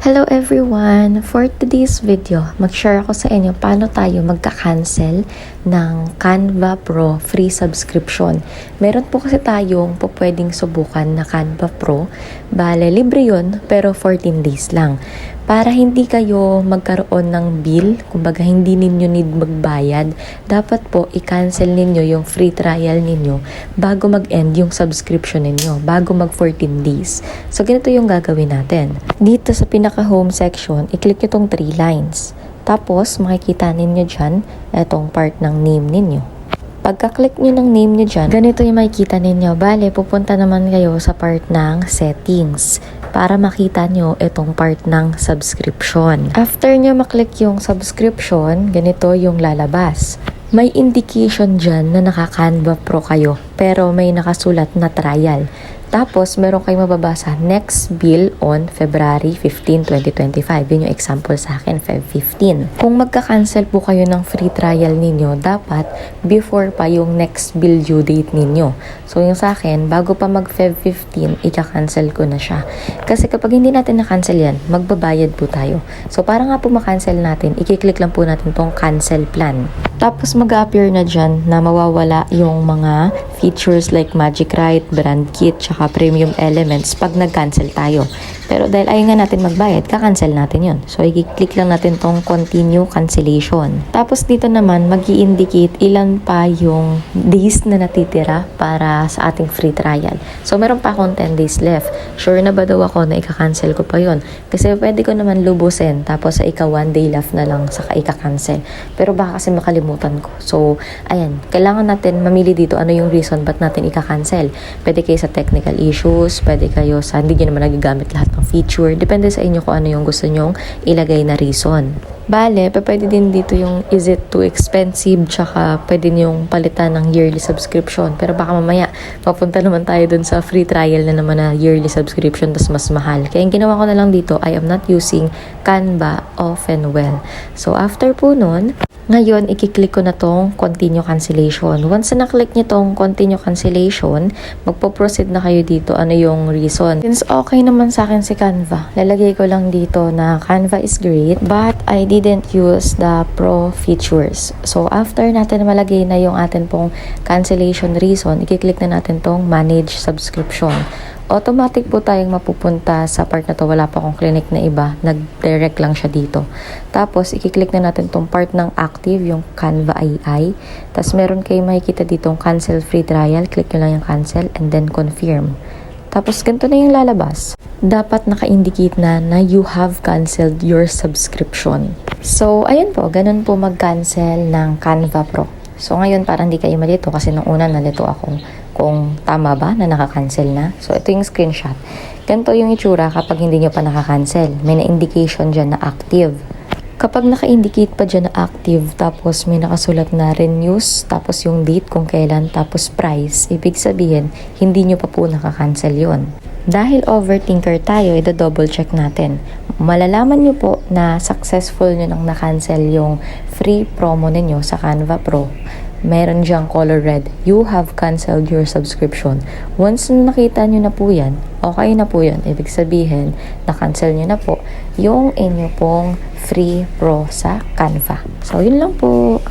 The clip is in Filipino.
Hello everyone! For today's video, mag-share ako sa inyo paano tayo magka-cancel ng Canva Pro free subscription. Meron po kasi tayong pwedeng subukan na Canva Pro. Bale, libre yun, pero 14 days lang. Para hindi kayo magkaroon ng bill, kumbaga hindi ninyo need magbayad, dapat po i-cancel ninyo yung free trial ninyo bago mag-end yung subscription ninyo, bago mag 14 days. So, ganito yung gagawin natin. Dito sa pinaka-home section, i-click nyo tong 3 lines. Tapos, makikita ninyo dyan, itong part ng name ninyo. Pagka-click nyo ng name nyo dyan, ganito yung makikita ninyo. Bale, pupunta naman kayo sa part ng settings para makita nyo itong part ng subscription. After nyo maklik yung subscription, ganito yung lalabas. May indication dyan na naka-Canva Pro kayo, pero may nakasulat na trial. Tapos, meron kayong mababasa, next bill on February 15, 2025. Yun yung example sa akin, Feb 15. Kung magka-cancel po kayo ng free trial ninyo, dapat before pa yung next bill due date ninyo. So, yung sa akin, bago pa mag-Feb 15, ika-cancel ko na siya. Kasi kapag hindi natin na-cancel yan, magbabayad po tayo. So, para nga po ma-cancel natin, i-click lang po natin tong cancel plan. Tapos, mag-appear na dyan na mawawala yung mga features like Magic Write, Brand Kit, tsaka Premium Elements pag nag-cancel tayo. Pero dahil ayaw nga natin magbayad, ka-cancel natin yun. So, i-click lang natin tong Continue Cancellation. Tapos, dito naman, mag-i-indicate ilan pa yung days na natitira para sa ating free trial. So, meron pa akong 10 days left. Sure na ba daw ako na ika-cancel ko pa yun? Kasi pwede ko naman lubusin. Tapos, sa 1 day left na lang saka ika-cancel. Pero baka kasi makalimutan ko. So, ayan. Kailangan natin mamili dito ano yung reason ba't natin ika-cancel. Pwede kayo sa technical issues. Pwede kayo sa hindi nyo naman nagagamit lahat ng feature. Depende sa inyo kung ano yung gusto nyong ilagay na reason. Bale, pwede din dito yung is it too expensive, tsaka pwede niyong palitan ng yearly subscription. Pero baka mamaya, papunta naman tayo dun sa free trial na naman na yearly subscription, tas mas mahal. Kaya yung ginawa ko na lang dito, I am not using Canva often well. So, after po nun, ngayon, i-click ko na tong continue cancellation. Once na naklik nyo tong continue cancellation, magpo-proceed na kayo dito ano yung reason. Since okay naman sa akin si Canva, lalagay ko lang dito na Canva is great, but I didn't use the pro features. So, after natin malagay na yung atin pong cancellation reason, i-click na natin tong manage subscription. Automatic po tayong mapupunta sa part na to. Wala pa akong clinic na iba. Nag-direct lang siya dito. Tapos, i-click na natin tong part ng active, yung Canva AI. Tapos, meron kayong makikita ditong cancel free trial. Click nyo lang yung cancel and then confirm. Tapos, ganito na yung lalabas. Dapat naka-indicate na you have canceled your subscription. So, ayun po. Ganun po mag-cancel ng Canva Pro. So, ngayon parang hindi kayo malito kasi nung una nalito ako kung tama ba na naka-cancel na. So, ito yung screenshot. Ganito yung itsura kapag hindi nyo pa naka-cancel. May na-indication dyan na active. Kapag naka-indicate pa dyan na active, tapos may nakasulat na renews, tapos yung date kung kailan, tapos price, ibig sabihin, hindi nyo pa po naka-cancel yon. Dahil overthinker tayo, i-double check natin. Malalaman nyo po na successful nyo nang na-cancel yung free promo ninyo sa Canva Pro. Meron diyang color red. You have canceled your subscription. Once na nakita nyo na po yan, okay na po yan. Ibig sabihin, na-cancel nyo na po yung inyo pong free pro sa Canva. So, yun lang po.